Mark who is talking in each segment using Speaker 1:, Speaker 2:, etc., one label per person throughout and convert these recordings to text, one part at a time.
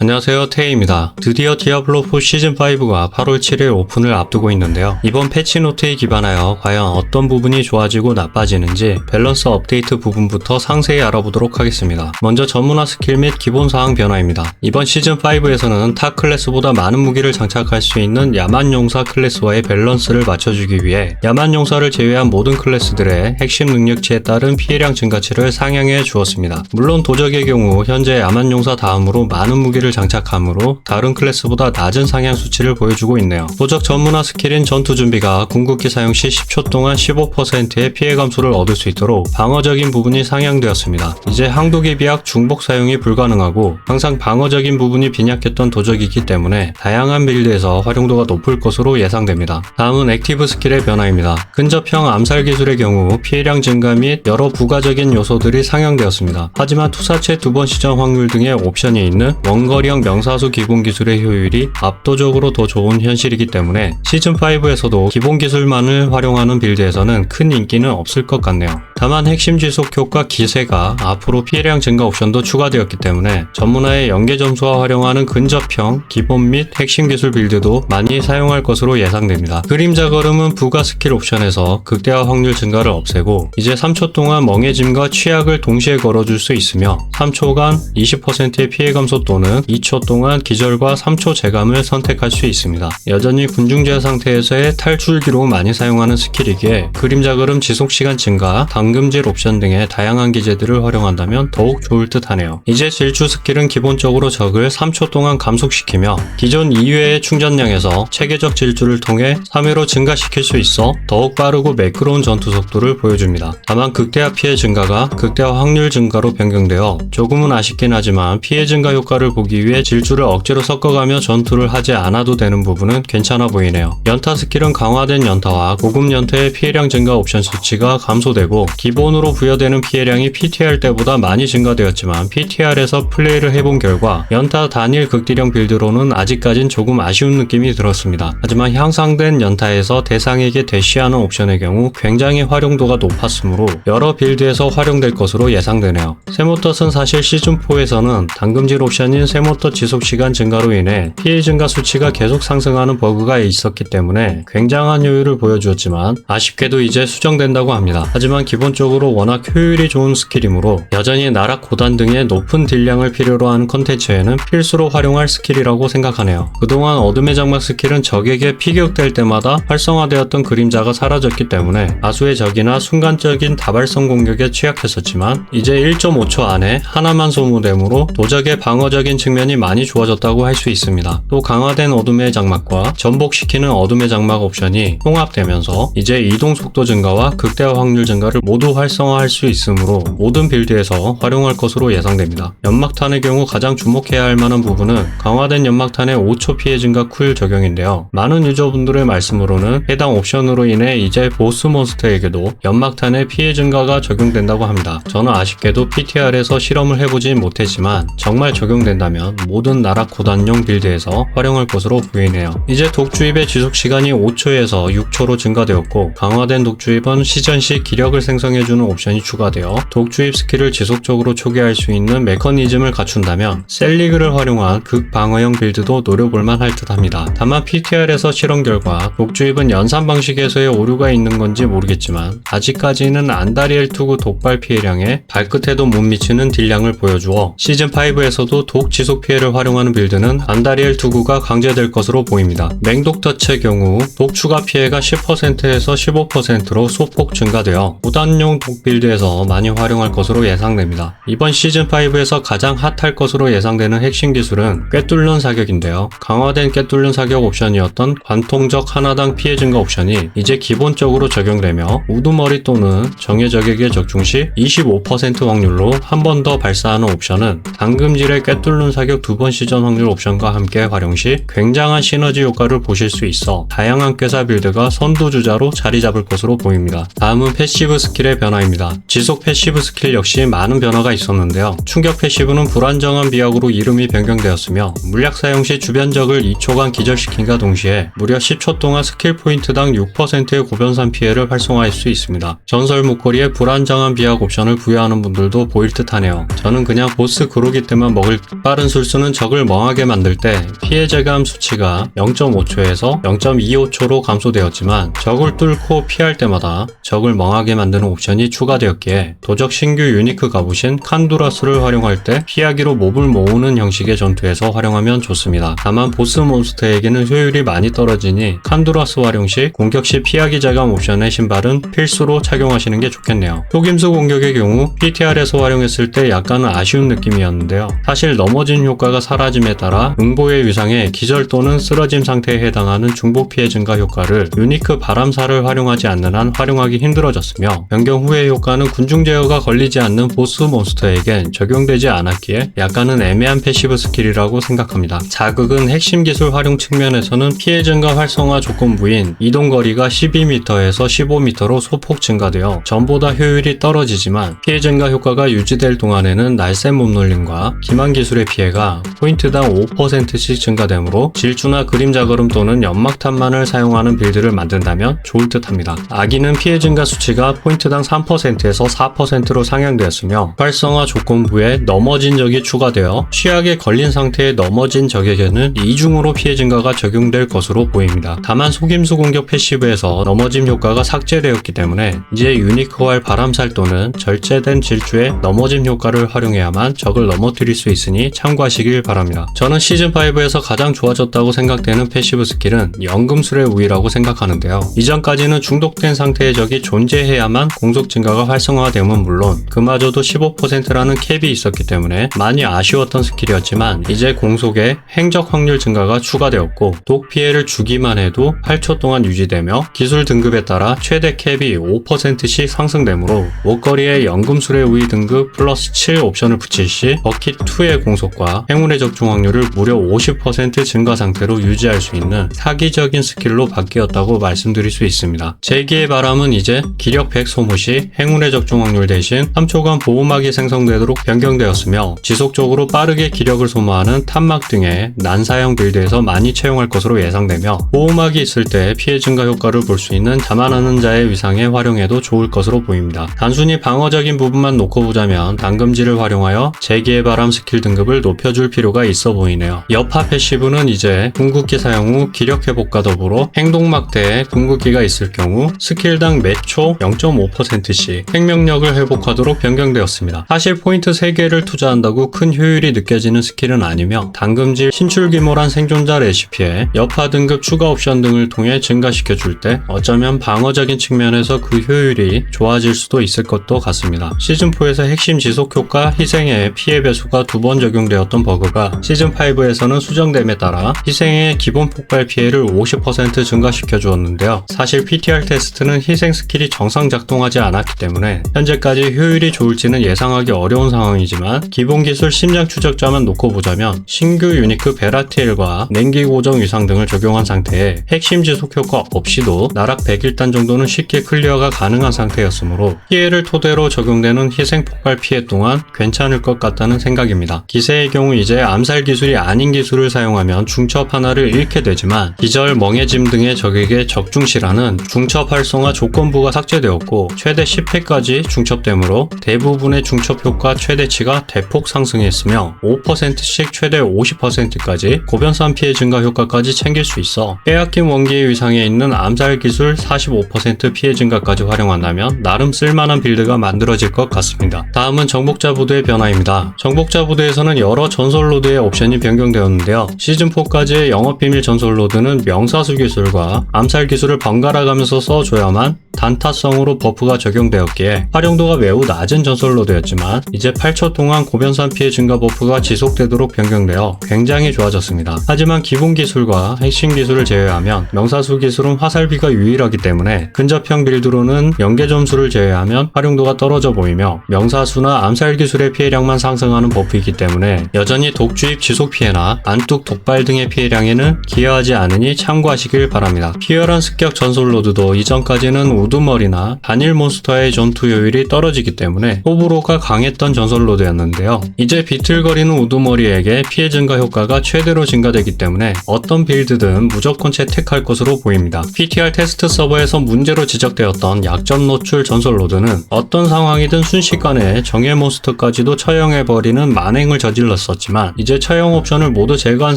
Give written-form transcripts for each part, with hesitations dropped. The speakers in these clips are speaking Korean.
Speaker 1: 안녕하세요, 테이입니다. 드디어 디아블로4 시즌5가 8월 7일 오픈을 앞두고 있는데요. 이번 패치노트에 기반하여 과연 어떤 부분이 좋아지고 나빠지는지 밸런스 업데이트 부분부터 상세히 알아보도록 하겠습니다. 먼저 전문화 스킬 및 기본사항 변화입니다. 이번 시즌5에서는 타 클래스보다 많은 무기를 장착할 수 있는 야만용사 클래스와의 밸런스를 맞춰주기 위해 야만용사를 제외한 모든 클래스들의 핵심 능력치에 따른 피해량 증가치를 상향해 주었습니다. 물론 도적의 경우 현재 야만용사 다음으로 많은 무기를 장착하므로 다른 클래스보다 낮은 상향 수치를 보여주고 있네요. 도적 전문화 스킬인 전투 준비가 궁극기 사용 시 10초 동안 15%의 피해 감소를 얻을 수 있도록 방어적인 부분이 상향되었습니다. 이제 항독의 비약 중복 사용이 불가능하고 항상 방어적인 부분이 빈약했던 도적이기 때문에 다양한 빌드에서 활용도가 높을 것으로 예상됩니다. 다음은 액티브 스킬의 변화입니다. 근접형 암살 기술의 경우 피해량 증가 및 여러 부가적인 요소들이 상향되었습니다. 하지만 투사체 2번 시전 확률 등의 옵션이 있는 원거리형 명사수 기본 기술의 효율이 압도적으로 더 좋은 현실이기 때문에 시즌5에서도 기본 기술만을 활용하는 빌드에서는 큰 인기는 없을 것 같네요. 다만 핵심 지속 효과 기세가 앞으로 피해량 증가 옵션도 추가되었기 때문에 전문화의 연계 점수와 활용하는 근접형, 기본 및 핵심 기술 빌드도 많이 사용할 것으로 예상됩니다. 그림자 걸음은 부가 스킬 옵션에서 극대화 확률 증가를 없애고 이제 3초 동안 멍해짐과 취약을 동시에 걸어줄 수 있으며 3초간 20%의 피해 감소 또는 2초 동안 기절과 3초 재감을 선택할 수 있습니다. 여전히 군중제 상태에서의 탈출기로 많이 사용하는 스킬이기에 그림자 걸음 지속시간 증가, 당금질 옵션 등의 다양한 기제들을 활용한다면 더욱 좋을 듯 하네요. 이제 질주 스킬은 기본적으로 적을 3초 동안 감속시키며 기존 2회의 충전량에서 체계적 질주를 통해 3회로 증가시킬 수 있어 더욱 빠르고 매끄러운 전투 속도를 보여줍니다. 다만 극대화 피해 증가가 극대화 확률 증가로 변경되어 조금은 아쉽긴 하지만 피해 증가 효과를 보기 위해 질주를 억지로 섞어가며 전투를 하지 않아도 되는 부분은 괜찮아 보이네요. 연타 스킬은 강화된 연타와 고급 연타의 피해량 증가 옵션 수치가 감소되고 기본으로 부여되는 피해량이 PTR 때보다 많이 증가되었지만 PTR에서 플레이를 해본 결과 연타 단일 극딜형 빌드로는 아직까진 조금 아쉬운 느낌이 들었습니다. 하지만 향상된 연타에서 대상에게 대시하는 옵션의 경우 굉장히 활용도가 높았으므로 여러 빌드에서 활용될 것으로 예상되네요. 세모덫은 사실 시즌4에서는 당금질 옵션인 세모덫 지속시간 증가로 인해 피해 증가 수치가 계속 상승하는 버그가 있었기 때문에 굉장한 효율을 보여주었지만 아쉽게도 이제 수정된다고 합니다. 하지만 기본적으로 워낙 효율이 좋은 스킬이므로 여전히 나락 고단 등의 높은 딜량을 필요로 하는 컨텐츠에는 필수로 활용할 스킬이라고 생각하네요. 그동안 어둠의 장막 스킬은 적에게 피격될 때마다 활성화되었던 그림자가 사라졌기 때문에 다수의 적이나 순간적인 다발성 공격에 취약했었지만 이제 1.5초 안에 하나만 소모되므로 도적의 방어적인 측면이 많이 좋아졌다고 할 수 있습니다. 또 강화된 어둠의 장막과 전복시키는 어둠의 장막 옵션이 통합되면서 이제 이동 속도 증가와 극대화 확률 증가를 모두 활성화할 수 있으므로 모든 빌드에서 활용할 것으로 예상됩니다. 연막탄의 경우 가장 주목해야 할 만한 부분은 강화된 연막탄의 5초 피해 증가 쿨 적용인데요. 많은 유저분들의 말씀으로는 해당 옵션으로 인해 이제 보스 몬스터에게도 연막탄의 피해 증가가 적용된다고 합니다. 저는 아쉽게도 PTR에서 실험을 해보진 못했지만 정말 적용된다면 모든 나락 고단용 빌드에서 활용할 것으로 보이네요. 이제 독주입의 지속시간이 5초에서 6초로 증가되었고 강화된 독주입은 시전 시 기력을 생성해주는 옵션이 추가되어 독주입 스킬을 지속적으로 초기화할 수 있는 메커니즘을 갖춘다면 셀리그를 활용한 극방어형 빌드도 노려볼만 할 듯 합니다. 다만 PTR에서 실험 결과 독주입은 연산 방식에서의 오류가 있는 건지 모르겠지만 아직까지는 안다리엘 투구 독발 피해량에 발끝에도 못 미치는 딜량을 보여주어 시즌5에서도 독 지속 피해를 활용하는 빌드는 안다리엘 투구가 강제될 것으로 보입니다. 맹독덫의 경우 독 추가 피해가 10%에서 15%로 소폭 증가되어 무단용 독 빌드에서 많이 활용할 것으로 예상됩니다. 이번 시즌5에서 가장 핫할 것으로 예상되는 핵심 기술은 꿰뚫는 사격인데요. 강화된 꿰뚫는 사격 옵션이었던 관통적 하나당 피해 증가 옵션이 이제 기본적으로 적용되며 우두머리 또는 정예적에게 적중 시 25% 확률로 한 번 더 발사하는 옵션은 당금질의 꿰뚫는 사격 2번 시전 확률 옵션과 함께 활용 시 굉장한 시너지 효과를 보실 수 있어 다양한 꾀사 빌드가 선두주자로 자리 잡을 것으로 보입니다. 다음은 패시브 스킬의 변화입니다. 지속 패시브 스킬 역시 많은 변화가 있었는데요. 충격 패시브는 불안정한 비약으로 이름이 변경되었으며 물약 사용 시 주변 적을 2초간 기절시킨과 동시에 무려 10초 동안 스킬 포인트당 6%의 고변산 피해를 활성화할 수 있습니다. 전설 목걸이에 불안정한 비약 옵션을 부여하는 분들도 보일 듯 하네요. 저는 그냥 보스 그로기 때만 먹을 빠른 술수는 적을 멍하게 만들 때 피해 제거함 수치가 0.5초에서 0.25초로 감소되었지만 적을 뚫고 피할 때마다 적을 멍하게 만드는 옵션이 추가되었기에 도적 신규 유니크 갑옷인 칸두라스를 활용할 때 피하기로 몹을 모으는 형식의 전투에서 활용하면 좋습니다. 다만 보스 몬스터에게는 효율이 많이 떨어지니 칸두라스 활용 시 공격 시 피하기 제거함 옵션의 신발은 필수로 착용하시는 게 좋겠네요. 속임수 공격의 경우 PTR에서 활용했을 때 약간은 아쉬운 느낌이었는데요. 사실 넘어진 효과가 사라짐에 따라 응보의 위상에 기절 또는 쓰러짐 상태에 해당하는 중복 피해 증가 효과를 유니크 바람사를 활용하지 않는 한 활용하기 힘들어졌으며 변경 후의 효과는 군중 제어가 걸리지 않는 보스 몬스터에겐 적용되지 않았기에 약간은 애매한 패시브 스킬이라고 생각합니다. 자극은 핵심 기술 활용 측면에서는 피해 증가 활성화 조건부인 이동거리가 12m에서 15m로 소폭 증가되어 전보다 효율이 떨어지지만 피해 증가 효과가 유지될 동안에는 날쌘 몸놀림과 기만 기술의 피해가 포인트당 5%씩 증가되므로 질주나 그림자 걸음 또는 연막탄만을 사용하는 빌드를 만든다면 좋을 듯 합니다. 아기는 피해 증가 수치가 포인트당 3%에서 4%로 상향되었으며 활성화 조건부에 넘어진 적이 추가되어 취약에 걸린 상태에 넘어진 적에게는 이중으로 피해 증가가 적용될 것으로 보입니다. 다만 속임수 공격 패시브에서 넘어짐 효과가 삭제되었기 때문에 이제 유니크활 바람살 또는 절제된 질주의 넘어짐 효과를 활용해야만 적을 넘어뜨릴 수 있으니 참고하시길 바랍니다. 저는 시즌5에서 가장 좋아졌다고 생각되는 패시브 스킬은 연금술의 우위라고 생각하는데요. 이전까지는 중독된 상태의 적이 존재해야만 공속 증가가 활성화되면 물론 그마저도 15%라는 캡이 있었기 때문에 많이 아쉬웠던 스킬이었지만 이제 공속에 행적 확률 증가가 추가되었고 독 피해를 주기만 해도 8초 동안 유지되며 기술 등급에 따라 최대 캡이 5%씩 상승되므로 목걸이에 연금술의 우위 등급 플러스 7 옵션을 붙일 시 버킷2의 공속과 행운의 적중 확률을 무려 50% 증가 상태로 유지할 수 있는 사기적인 스킬로 바뀌었다고 말씀드릴 수 있습니다. 제기의 바람은 이제 기력 100 소모 시 행운의 적중 확률 대신 3초간 보호막이 생성되도록 변경되었으며 지속적으로 빠르게 기력을 소모하는 탄막 등의 난사형 빌드에서 많이 채용할 것으로 예상되며 보호막이 있을 때 피해 증가 효과를 볼 수 있는 자만하는 자의 위상에 활용해도 좋을 것으로 보입니다. 단순히 방어적인 부분만 놓고 보자면 당금지를 활용하여 제기의 바람 스킬 등급을 높여줄 필요가 있어 보이네요. 여파 패시브는 이제 궁극기 사용 후 기력 회복과 더불어 행동막대에 궁극기가 있을 경우 스킬당 매 초 0.5%씩 생명력을 회복하도록 변경되었습니다. 사실 포인트 3개를 투자한다고 큰 효율이 느껴지는 스킬은 아니며 당금질 신출귀몰한 생존자 레시피에 여파 등급 추가 옵션 등을 통해 증가시켜줄 때 어쩌면 방어적인 측면에서 그 효율이 좋아질 수도 있을 것도 같습니다. 시즌4에서 핵심 지속효과 희생의 피해 배수가 2번 적용되었던 버그가 시즌5에서는 수정됨에 따라 희생의 기본 폭발 피해를 50% 증가시켜 주었는데요. 사실 PTR 테스트는 희생 스킬이 정상 작동하지 않았기 때문에 현재까지 효율이 좋을지는 예상하기 어려운 상황이지만 기본 기술 심장 추적자만 놓고 보자면 신규 유니크 베라티엘과 냉기 고정 위상 등을 적용한 상태에 핵심 지속 효과 없이도 나락 101단 정도는 쉽게 클리어가 가능한 상태였으므로 피해를 토대로 적용되는 희생 폭발 피해 동안 괜찮을 것 같다는 생각입니다. 기세의 경우 이제 암살 기술이 아닌 기술을 사용하면 중첩 하나를 잃게 되지만 기절, 멍해짐 등의 적에게 적중시라는 중첩 활성화 조건부가 삭제되었고 최대 10회까지 중첩되므로 대부분의 중첩 효과 최대치가 대폭 상승했으며 5%씩 최대 50%까지 고변산 피해 증가 효과까지 챙길 수 있어 빼앗긴 원기의 위상에 있는 암살 기술 45% 피해 증가까지 활용한다면 나름 쓸만한 빌드가 만들어질 것 같습니다. 다음은 정복자 부대의 변화입니다. 정복자 부대에서는 여러 전설 로드의 옵션이 변경되었는데요. 시즌4까지의 영업비밀 전설 로드는 명사수 기술과 암살 기술을 번갈아 가면서 써줘야만 단타성으로 버프가 적용되었기에 활용도가 매우 낮은 전설 로드였지만 이제 8초 동안 고변산 피해 증가 버프가 지속되도록 변경되어 굉장히 좋아졌습니다. 하지만 기본 기술과 핵심 기술을 제외하면 명사수 기술은 화살비가 유일하기 때문에 근접형 빌드로는 연계 점수를 제외하면 활용도가 떨어져 보이며 명사수나 암살 기술의 피해량만 상승하는 버프이기 때문에 여전히 독주입 지속 피해나 안뚝 독발 등의 피해량에는 기여하지 않으니 참고하시길 바랍니다. 피어란 습격 전설 로드도 이전까지는 우두머리나 단일 몬스터의 전투 효율이 떨어지기 때문에 호불호가 강했던 전설 로드였는데요. 이제 비틀거리는 우두머리에게 피해 증가 효과가 최대로 증가되기 때문에 어떤 빌드든 무조건 채택할 것으로 보입니다. PTR 테스트 서버에서 문제로 지적되었던 약점 노출 전설 로드는 어떤 상황이든 순식간에 정예 몬스터까지도 처형해버리는 만행을 저질렀습니다. 있었지만 이제 처형 옵션을 모두 제거한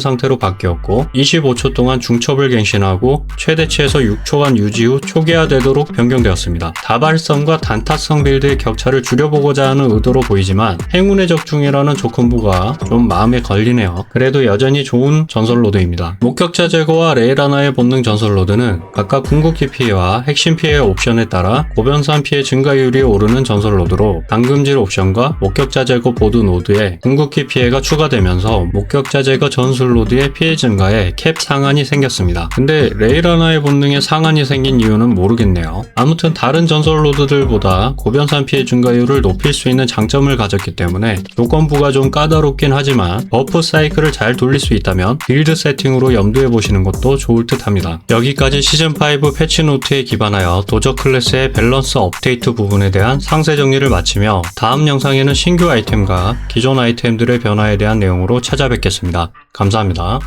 Speaker 1: 상태로 바뀌었고 25초 동안 중첩을 갱신하고 최대치에서 6초간 유지 후 초기화되도록 변경되었습니다. 다발성과 단타성 빌드의 격차를 줄여보고자 하는 의도로 보이지만 행운의 적중이라는 조건부가 좀 마음에 걸리네요. 그래도 여전히 좋은 전설 로드입니다. 목격자 제거와 레이라나의 본능 전설 로드는 각각 궁극기 피해와 핵심 피해 옵션에 따라 고변산 피해 증가율이 오르는 전설 로드로 당금질 옵션과 목격자 제거 보드 노드에 궁극기 피해가 추가되면서 목격자 제거 전술 로드의 피해 증가에 캡 상한이 생겼습니다. 근데 레이라나의 본능에 상한이 생긴 이유는 모르겠네요. 아무튼 다른 전설 로드들보다 고변산 피해 증가율을 높일 수 있는 장점을 가졌기 때문에 조건부가 좀 까다롭긴 하지만 버프 사이클을 잘 돌릴 수 있다면 빌드 세팅으로 염두해 보시는 것도 좋을 듯 합니다. 여기까지 시즌5 패치노트에 기반하여 도적 클래스의 밸런스 업데이트 부분에 대한 상세 정리를 마치며 다음 영상에는 신규 아이템과 기존 아이템들의 변화에 대한 내용으로 찾아뵙겠습니다. 감사합니다.